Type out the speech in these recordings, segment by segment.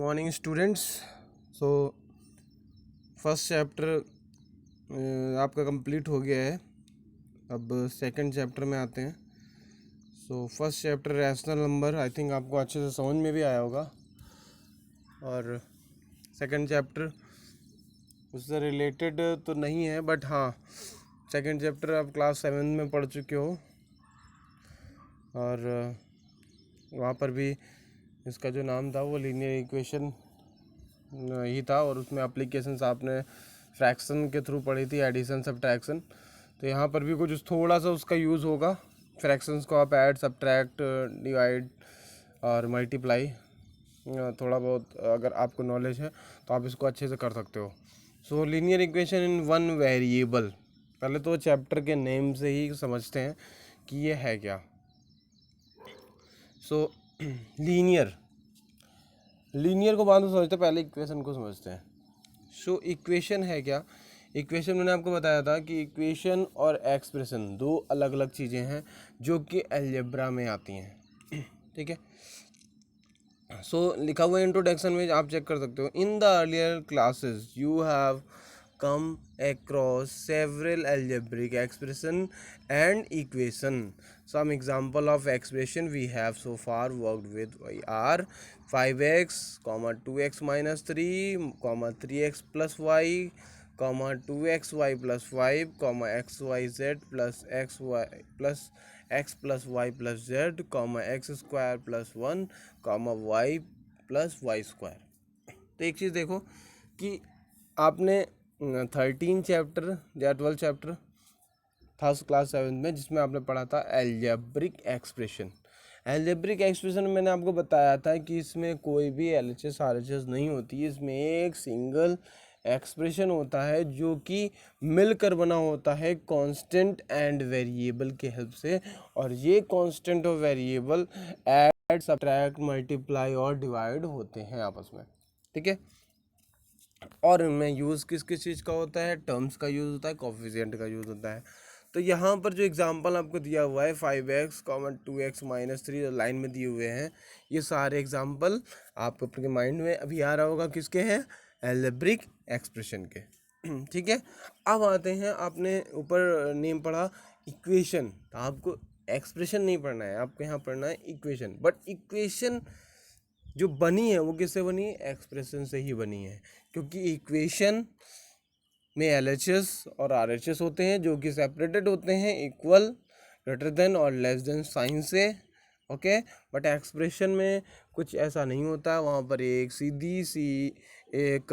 Morning students. So first chapter आपका complete हो गया है। अब सेकंड चैप्टर में आते हैं। So first chapter rational number, I think आपको अच्छे से समझ में भी आया होगा। और सेकंड चैप्टर उससे रिलेटेड तो नहीं है, बट हाँ, सेकंड चैप्टर आप क्लास 7 में पढ़ चुके हो और वहाँ पर भी इसका जो नाम था वो लीनियर इक्वेशन ही था और उसमें एप्लीकेशंस आपने फ्रैक्शन के थ्रू पढ़ी थी, एडिशन सब्ट्रैक्शन। तो यहाँ पर भी कुछ थोड़ा सा उसका यूज़ होगा। फ्रैक्शंस को आप ऐड, सब्ट्रैक्ट, डिवाइड और मल्टीप्लाई थोड़ा बहुत अगर आपको नॉलेज है तो आप इसको अच्छे से कर सकते हो। सो linear equation in one variable, पहले तो चैप्टर के नेम से ही समझते हैं कि ये है क्या। सो लीनियर को बाद में समझते हैं, पहले इक्वेशन को समझते हैं। सो इक्वेशन है क्या? इक्वेशन मैंने आपको बताया था कि इक्वेशन और एक्सप्रेशन दो अलग अलग चीज़ें हैं जो कि अलजेब्रा में आती हैं। ठीक है। सो लिखा हुआ इंट्रोडक्शन में आप चेक कर सकते हो, in the earlier classes you have come across several algebraic expression and equation. Some example of expression we have so far worked with are 5x, 2x minus 3, 3x plus y, 2xy plus 5, xyz plus xy plus x plus y plus z, x square plus 1, y plus y square. तो एक चीज़ देखो कि आपने 13 chapter या 12 chapter था class 7 में जिसमें आपने पढ़ा था एल्जेब्रिक एक्सप्रेशन। एल्जेब्रिक एक्सप्रेशन मैंने आपको बताया था कि इसमें कोई भी एलएचएस आरएचएस नहीं होती, इसमें एक सिंगल एक्सप्रेशन होता है जो कि मिलकर बना होता है कांस्टेंट एंड वेरिएबल के हेल्प से, और ये कांस्टेंट और वेरिएबल ऐड, सब्ट्रैक्ट, मल्टीप्लाई और डिवाइड होते हैं आपस में। ठीक है। और इनमें यूज़ किस किस चीज़ का होता है? टर्म्स का यूज़ होता है, कोफिशिएंट का यूज़ होता है। तो यहाँ पर जो एग्जांपल आपको दिया हुआ है 5x, 2x माइनस 3 लाइन में दिए हुए हैं, ये सारे एग्जांपल आपको अपने माइंड में अभी आ रहा होगा किसके हैं? एल्जेब्रिक एक्सप्रेशन के। ठीक है। अब आते हैं, आपने ऊपर नेम पढ़ा इक्वेशन, तो आपको एक्सप्रेशन नहीं पढ़ना है, आपको यहाँ पढ़ना है इक्वेशन। बट इक्वेशन जो बनी है वो किससे बनी है? एक्सप्रेशन से ही बनी है, क्योंकि इक्वेशन में एलएचएस और आरएचएस होते हैं जो कि सेपरेटेड होते हैं इक्वल, ग्रेटर देन और लेस देन साइन से। ओके। बट एक्सप्रेशन में कुछ ऐसा नहीं होता, वहाँ पर एक सीधी सी एक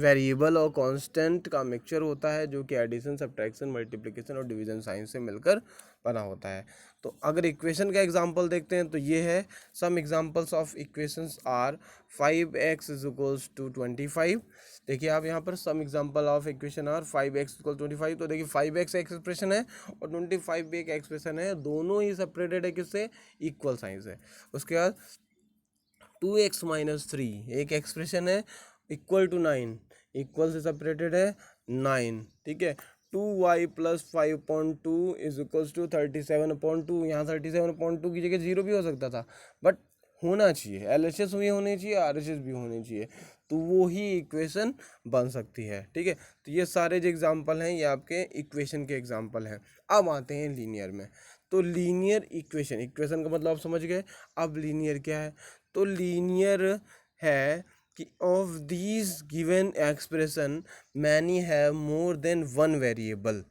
वेरिएबल और कांस्टेंट का मिक्सचर होता है जो कि एडिशन, सब्ट्रैक्शन, मल्टीप्लिकेशन और डिवीजन साइन से मिलकर बना होता है। तो अगर इक्वेशन का एग्जांपल देखते हैं तो ये है, some examples of equations are 5x is equals to 25। देखिए आप यहाँ पर some example of equation are 5x equal 25। तो देखिए 5x एक्सप्रेशन है और 25 भी एक एक्सप्रेशन है, दोनों ही सेपरेटेड है किससे? इक्वल साइन से। उसके बाद 2x माइनस 3 एक एक्सप्रेशन है, इक्वल टू 9, इक्वल से सेपरेटेड है 9। ठीक है। 2y plus 5.2 is equals to 37.2। यहाँ 37.2 की जगह 0 भी हो सकता था, बट होना चाहिए, एलएचएस भी होनी चाहिए, आरएचएस भी होनी चाहिए, तो वो ही इक्वेशन बन सकती है। ठीक है। तो ये सारे जो एग्जांपल हैं ये आपके इक्वेशन के एग्जांपल हैं। अब आते हैं लीनियर में। तो लीनियर इक्वेशन, इक्वेशन का मतलब आप समझ गए। अब लीनियर क्या है? तो लीनियर है कि of these given expression many have more than one variable.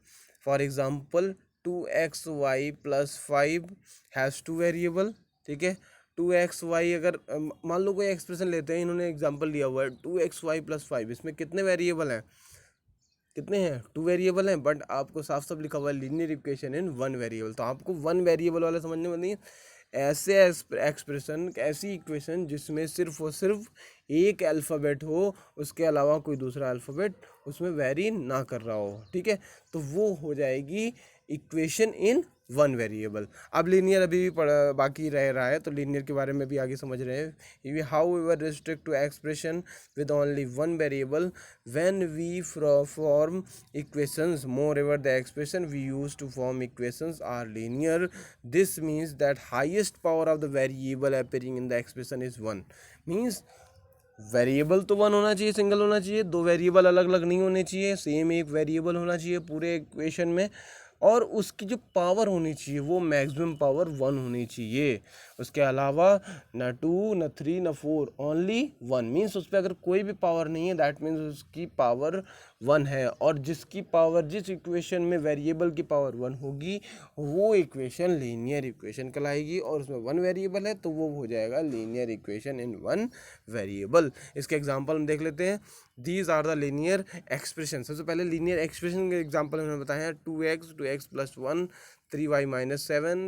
For example 2xy plus 5 has 2 variable. ठीक है। 2xy अगर मान लो कोई एक्सप्रेशन लेते हैं, इन्होंने एग्जांपल दिया हुआ है 2xy प्लस 5, इसमें कितने वेरिएबल हैं? कितने हैं? 2 वेरिएबल हैं, बट आपको साफ साफ लिखा हुआ है लीनियर इक्वेशन इन 1 वेरिएबल। तो आपको 1 वेरिएबल वाला समझने में नहीं, ऐसे एक्सप्रेशन, ऐसी इक्वेशन जिसमें सिर्फ और सिर्फ एक अल्फ़ाबेट हो, उसके अलावा कोई दूसरा अल्फ़ाबेट उसमें वेरी ना कर रहा हो। ठीक है। तो वो हो जाएगी इक्वेशन इन वन वेरिएबल। अब लीनियर अभी भी बाकी रह रहा है, तो लीनियर के बारे में भी आगे समझ रहे हैं। However restrict to expression with only one variable when we form equations, moreover the expression we use to form equations are linear. This means that highest power of the variable appearing in the expression is one. Means variable तो one होना चाहिए, single होना चाहिए, दो variable अलग अलग नहीं होने चाहिए, सेम एक वेरिएबल होना चाहिए पूरे इक्वेशन में, और उसकी जो पावर होनी चाहिए वो मैक्सिमम पावर वन होनी चाहिए। उसके अलावा न टू न थ्री न फोर, ओनली वन। मीन्स उस पर अगर कोई भी पावर नहीं है दैट मीन्स उसकी पावर वन है, और जिसकी पावर, जिस इक्वेशन में वेरिएबल की पावर वन होगी वो इक्वेशन लीनियर इक्वेशन कहलाएगी, और उसमें वन वेरिएबल है तो वो हो जाएगा linear equation in one variable. इसके एग्जांपल हम देख लेते हैं। These are the linear expression. सबसे पहले लीनियर एक्सप्रेशन के एग्जांपल उन्होंने बताया है, 2x plus 1, 3y minus 7,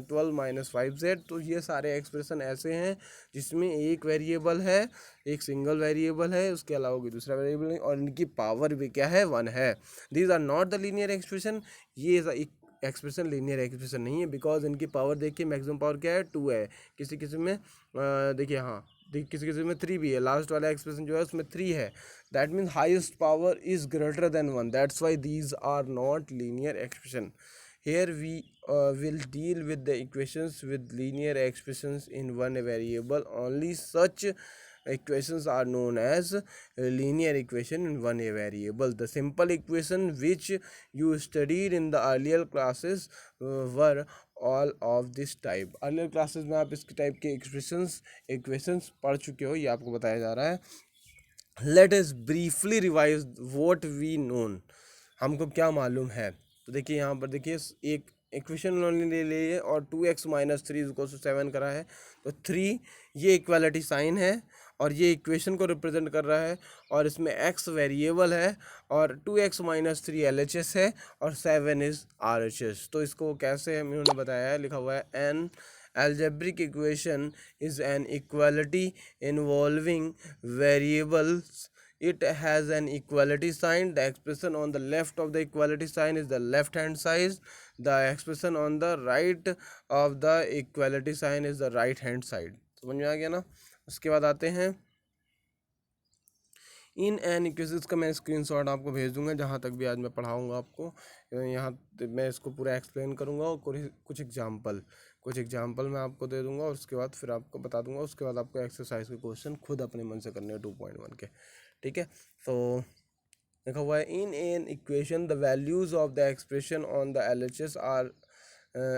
12 minus 5z। तो ये सारे एक्सप्रेशन ऐसे हैं जिसमें एक वेरिएबल है, एक सिंगल वेरिएबल है, उसके अलावा कोई दूसरा वेरिएबल नहीं, और इनकी पावर भी क्या है, वन है। These are not the linear expression. ये एक्सप्रेशन लीनियर एक्सप्रेशन नहीं है, बिकॉज इनकी पावर देखिए, मैक्सिमम पावर क्या है, 2 है। किसी किसी में देखिए, हाँ किसी किसी में 3 भी है। लास्ट वाला एक्सप्रेशन जो है उसमें 3 है। That means highest power is greater than 1, that's why these are not linear expression. Here we will deal with the equations with linear expressions in one variable. Only such equations are known as linear equation in one variable. The simple equation which you studied in the earlier classes were all of this type. Earlier classes में आप इसके type के equations पढ़ चुके हो, ये आपको बताया जा रहा है। Let us briefly revise what we known. हमको क्या मालूम है, तो देखिए यहाँ पर देखिए एक इक्वेशन उन्होंने ले ली है और 2x minus 3 is equal to 7 करा है। तो 3 ये इक्वालिटी साइन है और ये इक्वेशन को रिप्रेजेंट कर रहा है, और इसमें x वेरिएबल है, और 2x माइनस 3 LHS है, और 7 इज RHS। तो इसको कैसे उन्होंने बताया है, लिखा हुआ है N algebraic equation is an equality involving variables. It has an equality sign. The expression on the left of the equality sign is the left hand side. The expression on the right of the equality sign is the right hand side. समझ में आ गया ना। उसके बाद आते हैं in an equations का मैं स्क्रीनशॉट आपको भेज दूंगा, जहाँ तक भी आज मैं पढ़ाऊँगा आपको, यहाँ मैं इसको पूरा एक्सप्लेन करूँगा, और कुछ एग्जांपल मैं आपको दे दूंगा, और उसके बाद फिर आपको बता दूंगा। उसके बाद आपको एक्सरसाइज के क्वेश्चन खुद अपने मन से करने हैं 2.1 के, ठीक है। तो लिखा हुआ है in an equation the values of the expression on the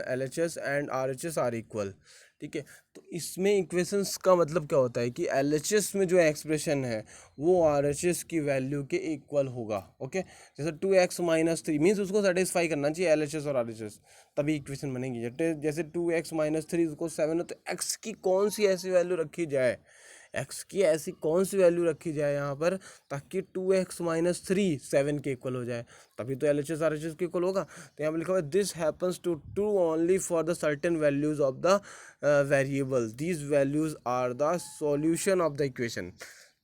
LHS and RHS are equal, ठीक है। तो इसमें इक्वेशंस का मतलब क्या होता है कि LHS में जो एक्सप्रेशन है वो RHS की वैल्यू के इक्वल होगा, ओके। जैसे 2x माइनस 3 मीन्स उसको सेटिस्फाई करना चाहिए LHS और RHS, तभी इक्वेशन बनेगी। जैसे 2x माइनस 3 उसको 7 है, तो x की कौन सी ऐसी वैल्यू रखी जाए, x की ऐसी कौन सी वैल्यू रखी जाए यहाँ पर ताकि 2x माइनस 3 7 के इक्वल हो जाए, तभी तो LHS RHS के इक्वल होगा। तो यहाँ पर लिखा हुआ है this happens to true only for the certain values of the variable. These values are the solution of the equation.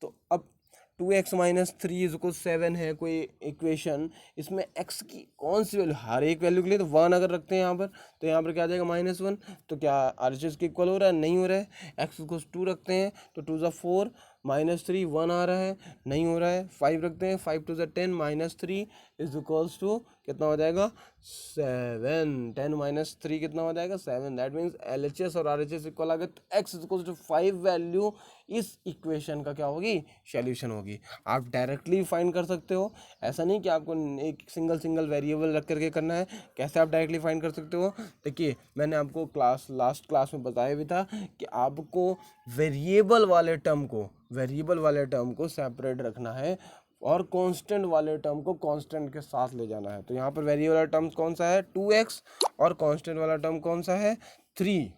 तो अब 2x माइनस 3 इजको 7 है कोई इक्वेशन, इसमें x की कौन सी वैल्यू, हर एक वैल्यू के लिए तो 1 अगर रखते हैं यहाँ पर, तो यहाँ पर क्या आ जाएगा -1। तो क्या RHS के इक्वल हो रहा है, नहीं हो रहा है। x को 2 रखते हैं तो 2 ज़ा 4, -3 1 आ रहा है, नहीं हो रहा है। 5 रखते हैं, 5 2 ज़ा 10, -3 इज इक्वल्स टू कितना हो जाएगा 7। 10 माइनस 3 कितना हो जाएगा 7। दैट मीन्स LHS और RHS इक्वल आ गए, तो x इक्वल्स टू 5 वैल्यू इस इक्वेशन का क्या होगी, सॉल्यूशन होगी। आप डायरेक्टली फाइंड कर सकते हो, ऐसा नहीं कि आपको एक सिंगल वेरिएबल रख करके करना है। कैसे आप डायरेक्टली फाइंड कर सकते हो, देखिए मैंने आपको लास्ट क्लास में बताया भी था कि आपको वेरिएबल वाले टर्म को सेपरेट रखना है और कांस्टेंट वाले टर्म को कांस्टेंट के साथ ले जाना है। तो यहाँ पर वेरिएबल वाला टर्म कौन सा है 2x, और कांस्टेंट वाला टर्म कौन सा है 3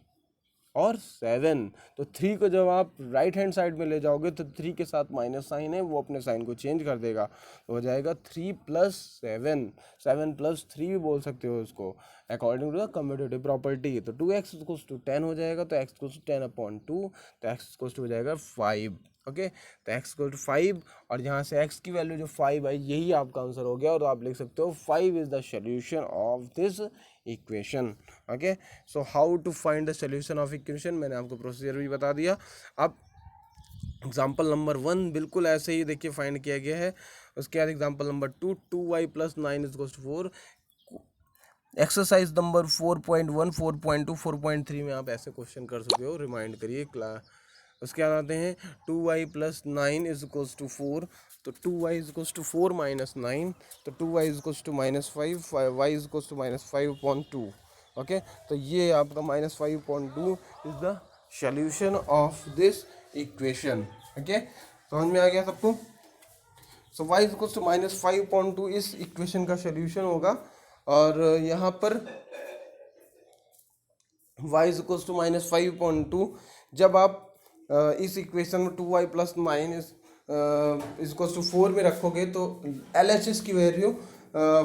और 7। तो 3 को जब आप राइट हैंड साइड में ले जाओगे तो 3 के साथ माइनस साइन है, वो अपने साइन को चेंज कर देगा, तो हो जाएगा 3 + 7, 7 + 3 भी बोल सकते हो उसको, according to the commutative property. तो 2x = 10 हो जाएगा, तो x = 10/2, तो x = हो जाएगा 5, ओके, तो x इक्वल टू 5 और यहाँ से x की वैल्यू जो 5 आई यही आपका आंसर हो गया और आप लिख सकते हो 5 is the solution of this equation. Okay, so how to find the solution of equation, मैंने आपको प्रोसीजर भी बता दिया। अब एग्जाम्पल नंबर 1 बिल्कुल ऐसे ही देखिए फाइंड किया गया है। उसके बाद example number 2, 2y plus 9 is equal to 4। Exercise number 4.1, 4.2, 4.3 में आप ऐसे क्वेश्चन कर सकते हो, रिमाइंड करिए क्लास। उसके बाद आते हैं 2y plus 9 is equals to 4, तो 2y is equals to 4 minus 9, तो 2y is equals to minus 5, y is equals to minus 5.2। Okay, तो ये आपका minus 5.2 is the solution of this equation. Okay, समझ में आ गया सबको? So y is equals to minus 5.2 इस इक्वेशन का सोल्यूशन होगा और यहाँ पर y is equals to minus 5.2 जब आप इस इक्वेशन में 2y plus 9 is equals to 4 में रखोगे तो LHS की वैल्यू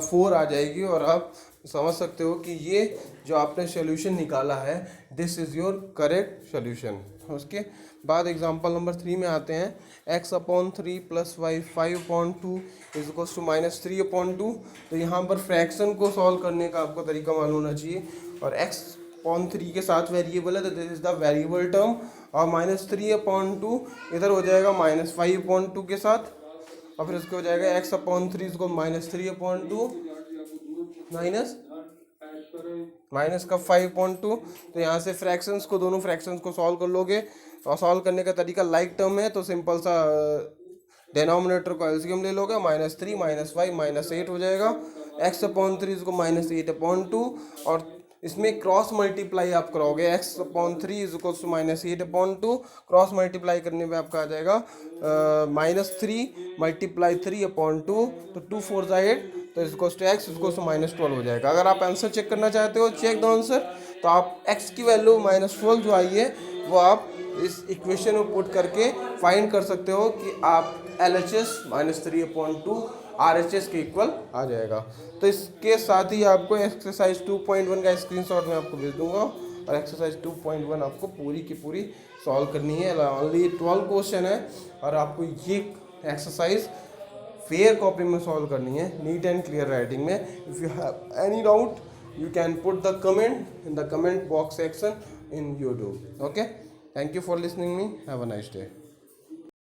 4 आ जाएगी और आप समझ सकते हो कि ये जो आपने सोल्यूशन निकाला है this is your correct solution. उसके बाद एग्जांपल नंबर 3 में आते हैं, x/3 plus y 5/2 is equals to minus 3/2। तो यहाँ पर फ्रैक्शन को सॉल्व करने का आपको तरीका मालूम होना चाहिए और x/3 के साथ वेरिएबल है तो this is the variable term और माइनस 3/2 इधर हो जाएगा माइनस 5/2 के साथ और फिर उसके हो जाएगा x/3 इसको माइनस 3/2 माइनस का 5.2। तो यहाँ से फ्रैक्शंस को, दोनों फ्रैक्शंस को सॉल्व कर लोगे और सॉल्व करने का तरीका लाइक टर्म है तो सिंपल सा डिनोमिनेटर को एलसीएम ले लोगे, माइनस 3 माइनस 5 माइनस 8 हो जाएगा, x/3 को माइनस 8/2 और इसमें क्रॉस मल्टीप्लाई आप करोगे x/3 is equals to minus 8/2, cross multiply करने में आपका आ जाएगा माइनस 3 मल्टीप्लाई 3/2 तो 2 4 8 तो इसको x इसको माइनस 12 हो जाएगा। अगर आप आंसर चेक करना चाहते हो, चेक द आंसर, तो आप x की वैल्यू माइनस 12 जो आई है वो आप इस इक्वेशन में पुट करके फाइंड कर सकते हो कि आप LHS माइनस 3/2 RHS के इक्वल आ जाएगा। तो इसके साथ ही आपको एक्सरसाइज 2.1 का स्क्रीनशॉट मैं आपको भेज दूंगा और एक्सरसाइज 2.1 आपको पूरी की पूरी सॉल्व करनी है। ओनली 12 क्वेश्चन है और आपको ये एक्सरसाइज फेयर कॉपी में सॉल्व करनी है, नीट एंड क्लियर राइटिंग में। If you have any doubt you can put the comment in the comment box section in YouTube. Okay, thank you for listening me, have a nice day.